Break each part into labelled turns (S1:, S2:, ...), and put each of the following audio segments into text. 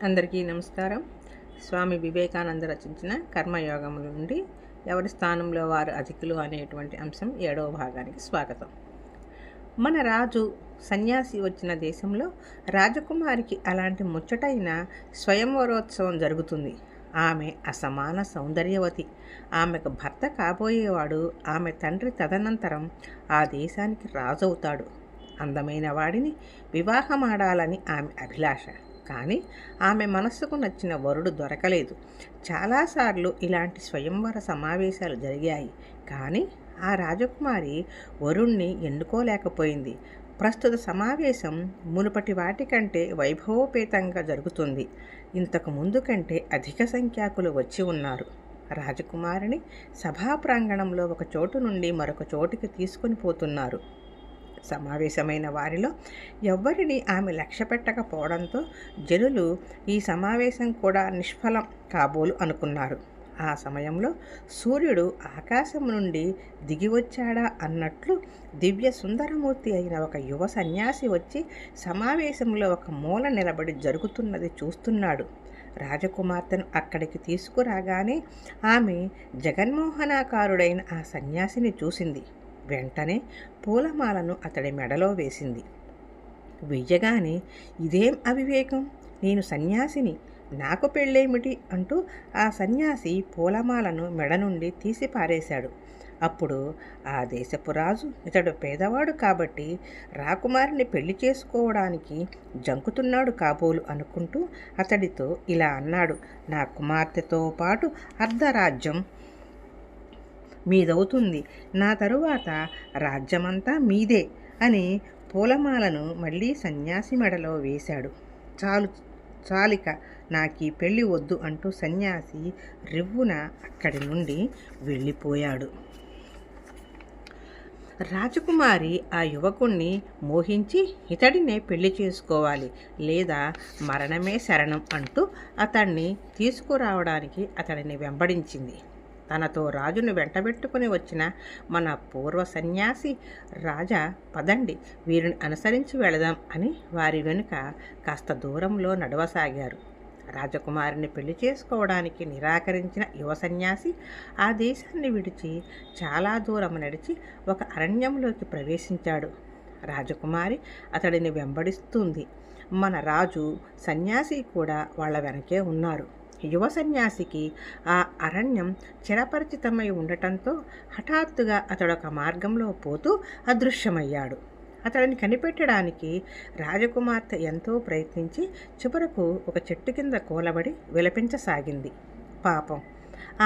S1: అందరికీ నమస్కారం. స్వామి వివేకానంద రచించిన కర్మయోగము నుండి ఎవరి స్థానంలో వారు అధికులు అనేటువంటి అంశం 7వ భాగానికి స్వాగతం. మన రాజు సన్యాసి వచ్చిన దేశంలో రాజకుమారికి అలాంటి ముచ్చటైన స్వయంవరోత్సవం జరుగుతుంది. ఆమె అసమాన సౌందర్యవతి. ఆమెకు భర్త కాబోయేవాడు ఆమె తండ్రి తదనంతరం ఆ దేశానికి రాజవుతాడు. అందమైన వాడిని వివాహమాడాలని ఆమె అభిలాష. కానీ ఆమె మనస్సుకు నచ్చిన వరుడు దొరకలేదు. చాలాసార్లు ఇలాంటి స్వయంవర సమావేశాలు జరిగాయి. కానీ ఆ రాజకుమారి వరుణ్ణి ఎన్నుకోలేకపోయింది. ప్రస్తుత సమావేశం మునుపటి వాటికంటే వైభవోపేతంగా జరుగుతుంది. ఇంతకు ముందు కంటే అధిక సంఖ్యాకులు వచ్చి ఉన్నారు. రాజకుమారిని సభా ప్రాంగణంలో ఒక చోటు నుండి మరొక చోటుకి తీసుకొని పోతున్నారు. సమావేశమైన వారిలో ఎవ్వరిని ఆమె లక్ష్య పెట్టకపోవడంతో జనులు ఈ సమావేశం కూడా నిష్ఫలం కాబోలు అనుకున్నారు. ఆ సమయంలో సూర్యుడు ఆకాశం నుండి దిగివచ్చాడా అన్నట్లు దివ్య సుందరమూర్తి అయిన ఒక యువ సన్యాసి వచ్చి సమావేశంలో ఒక మూల నిలబడి జరుగుతున్నది చూస్తున్నాడు. రాజకుమార్తెను అక్కడికి తీసుకురాగానే ఆమె జగన్మోహనాకారుడైన ఆ సన్యాసిని చూసింది. వెంటనే పూలమాలను అతడి మెడలో వేసింది. వెయ్యగానే, ఇదేం అవివేకం, నేను సన్యాసిని, నాకు పెళ్ళేమిటి అంటూ ఆ సన్యాసి పూలమాలను మెడ నుండి తీసి పారేశాడు. అప్పుడు ఆ దేశపు రాజు ఇతడు పేదవాడు కాబట్టి రాకుమారిని పెళ్లి చేసుకోవడానికి జంకుతున్నాడు కాబోలు అనుకుంటూ అతడితో ఇలా అన్నాడు: నా కుమార్తెతో పాటు అర్ధరాజ్యం మీదవుతుంది, నా తరువాత రాజ్యమంతా మీదే అని పూలమాలను మళ్ళీ సన్యాసి మెడలో వేశాడు. చాలిక నాకీ పెళ్ళి వద్దు అంటూ సన్యాసి రివ్వున అక్కడి నుండి వెళ్ళిపోయాడు. రాజకుమారి ఆ యువకుణ్ణి మోహించి ఇతడినే పెళ్లి చేసుకోవాలి లేదా మరణమే శరణం అంటూ అతన్ని తీసుకురావడానికి అతడిని వెంబడించింది. తనతో రాజును వెంటబెట్టుకుని వచ్చిన మన పూర్వ సన్యాసి, రాజా పదండి, వీరిని అనుసరించి వెళదాం అని వారి వెనుక కాస్త దూరంలో నడవసాగారు. రాజకుమారిని పెళ్లి చేసుకోవడానికి నిరాకరించిన యువ సన్యాసి ఆ దేశాన్ని విడిచి చాలా దూరం నడిచి ఒక అరణ్యంలోకి ప్రవేశించాడు. రాజకుమారి అతడిని వెంబడిస్తుంది. మన రాజు సన్యాసి కూడా వాళ్ళ వెనకే ఉన్నారు. యువ సన్యాసికి ఆ అరణ్యం చిరపరిచితమై ఉండటంతో హఠాత్తుగా అతడొక మార్గంలో పోతూ అదృశ్యమయ్యాడు. అతడిని కనిపెట్టడానికి రాజకుమార్తె ఎంతో ప్రయత్నించి చివరకు ఒక చెట్టు కింద కూలబడి విలపించసాగింది. పాపం,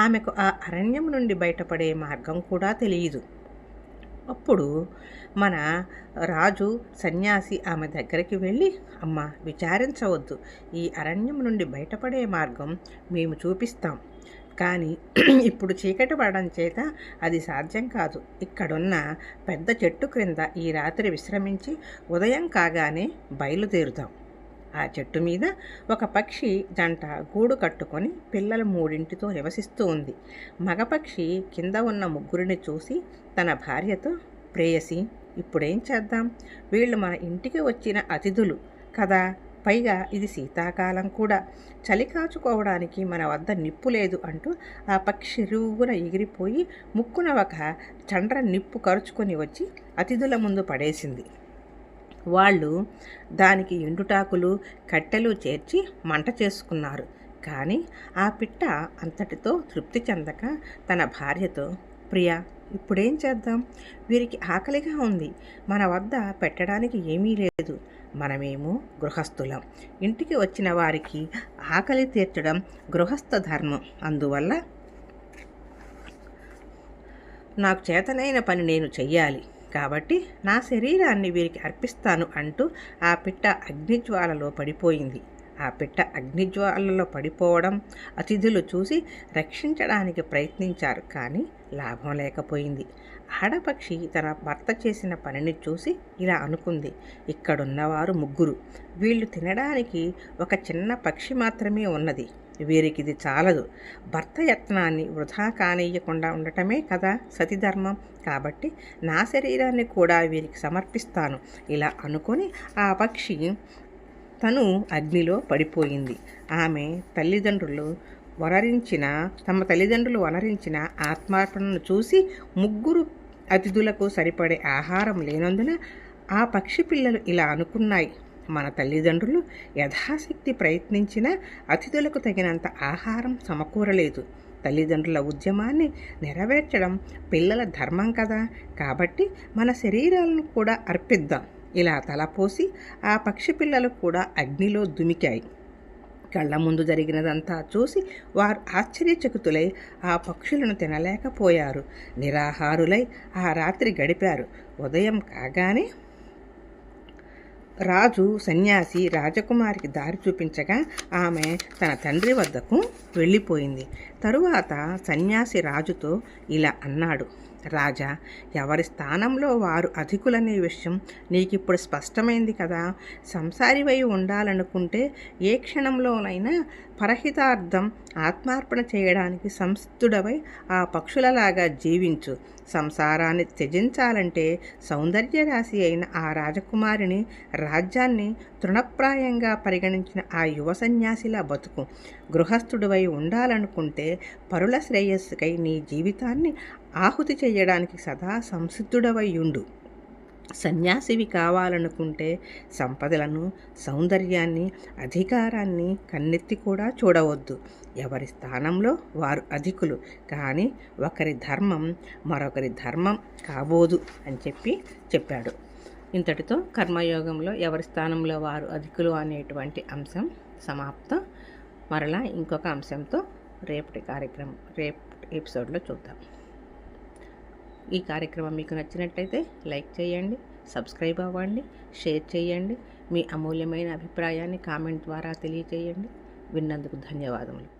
S1: ఆమెకు ఆ అరణ్యం నుండి బయటపడే మార్గం కూడా తెలియదు. అప్పుడు మన రాజు సన్యాసి ఆమె దగ్గరికి వెళ్ళి, అమ్మ, విచారించవద్దు, ఈ అరణ్యం నుండి బయటపడే మార్గం మేము చూపిస్తాం. కానీ ఇప్పుడు చీకటి పడడం చేత అది సాధ్యం కాదు. ఇక్కడున్న పెద్ద చెట్టు క్రింద ఈ రాత్రి విశ్రమించి ఉదయం కాగానే బయలుదేరుతాం. ఆ చెట్టు మీద ఒక పక్షి జంట గూడు కట్టుకొని పిల్లలు 3తో నివసిస్తూ ఉంది. మగపక్షి కింద ఉన్న ముగ్గురిని చూసి తన భార్యతో, ప్రేయసి, ఇప్పుడేం చేద్దాం, వీళ్ళు మన ఇంటికి వచ్చిన అతిథులు కదా, పైగా ఇది శీతాకాలం కూడా, చలి కాచుకోవడానికి మన వద్ద నిప్పు లేదు అంటూ ఆ పక్షి రువ్వున ఎగిరిపోయి ముక్కున ఒక చండ్ర నిప్పు కరుచుకొని వచ్చి అతిథుల ముందు పడేసింది. వాళ్ళు దానికి ఎండుటాకులు కట్టెలు చేర్చి మంట చేసుకున్నారు. కానీ ఆ పిట్ట అంతటితో తృప్తి చెందక తన భార్యతో, ప్రియా, ఇప్పుడేం చేద్దాం, వీరికి ఆకలిగా ఉంది, మన వద్ద పెట్టడానికి ఏమీ లేదు, మనమేమో గృహస్థులం, ఇంటికి వచ్చిన వారికి ఆకలి తీర్చడం గృహస్థ ధర్మం, అందువల్ల నాకు చేతనైన పని నేను చెయ్యాలి, కాబట్టి నా శరీరాన్ని వీరికి అర్పిస్తాను అంటూ ఆ పిట్ట అగ్నిజ్వాలలో పడిపోయింది. ఆ పిట్ట అగ్నిజ్వాలలో పడిపోవడం అతిథులు చూసి రక్షించడానికి ప్రయత్నించారు. కానీ లాభం లేకపోయింది. ఆడపక్షి తన భర్త చేసిన పనిని చూసి ఇలా అనుకుంది, ఇక్కడున్నవారు 3, వీళ్ళు తినడానికి ఒక చిన్న పక్షి మాత్రమే ఉన్నది, వీరికిది చాలదు, భర్త యత్నాన్ని వృధా కానీయకుండా ఉండటమే కదా సతిధర్మం, కాబట్టి నా శరీరాన్ని కూడా వీరికి సమర్పిస్తాను. ఇలా అనుకొని ఆ పక్షి తను అగ్నిలో పడిపోయింది. ఆమె తమ తల్లిదండ్రులు వనరించిన ఆత్మార్పణను చూసి ముగ్గురు అతిథులకు సరిపడే ఆహారం లేనందున ఆ పక్షి పిల్లలు ఇలా అనుకున్నాయి: మన తల్లిదండ్రులు యథాశక్తి ప్రయత్నించినా అతిథులకు తగినంత ఆహారం సమకూరలేదు. తల్లిదండ్రుల ఉద్యమాన్ని నెరవేర్చడం పిల్లల ధర్మం కదా, కాబట్టి మన శరీరాలను కూడా అర్పిద్దాం. ఇలా తలపోసి ఆ పక్షి పిల్లలు కూడా అగ్నిలో దుమికాయి. కళ్ళ ముందు జరిగినదంతా చూసి వారు ఆశ్చర్యచకితులై ఆ పక్షులను తినలేకపోయారు. నిరాహారులై ఆ రాత్రి గడిపారు. ఉదయం కాగానే రాజు సన్యాసి రాజకుమారికి దారి చూపించగా ఆమె తన తండ్రి వద్దకు వెళ్ళిపోయింది. తరువాత సన్యాసి రాజుతో ఇలా అన్నాడు: రాజా, ఎవరి స్థానంలో వారు అధికులనే విషయం నీకిప్పుడు స్పష్టమైంది కదా. సంసారివై ఉండాలనుకుంటే ఏ క్షణంలోనైనా పరహితార్థం ఆత్మార్పణ చేయడానికి సంసిద్ధుడవై ఆ పక్షులలాగా జీవించు. సంసారాన్ని త్యజించాలంటే సౌందర్య రాశి అయిన ఆ రాజకుమారిని, రాజ్యాన్ని తృణప్రాయంగా పరిగణించిన ఆ యువ సన్యాసిలా బతుకు. గృహస్థుడివై ఉండాలనుకుంటే పరుల శ్రేయస్సుకై నీ జీవితాన్ని ఆహుతి చేయడానికి సదా సంసిద్ధుడవై ఉండు. సన్యాసివి కావాలనుకుంటే సంపదలను, సౌందర్యాన్ని, అధికారాన్ని కన్నెత్తి కూడా చూడవద్దు. ఎవరి స్థానంలో వారు అధికులు, కానీ ఒకరి ధర్మం మరొకరి ధర్మం కాబోదు అని చెప్పాడు. ఇంతటితో కర్మయోగంలో ఎవరి స్థానంలో వారు అధికులు అనేటువంటి అంశం సమాప్తం. మరలా ఇంకొక అంశంతో రేపటి ఎపిసోడ్లో చూద్దాం. ఈ కార్యక్రమం మీకు నచ్చినట్లయితే లైక్ చేయండి, సబ్స్క్రైబ్ అవ్వండి, షేర్ చేయండి. మీ అమూల్యమైన అభిప్రాయాన్ని కామెంట్ ద్వారా తెలియజేయండి. విన్నందుకు ధన్యవాదములు.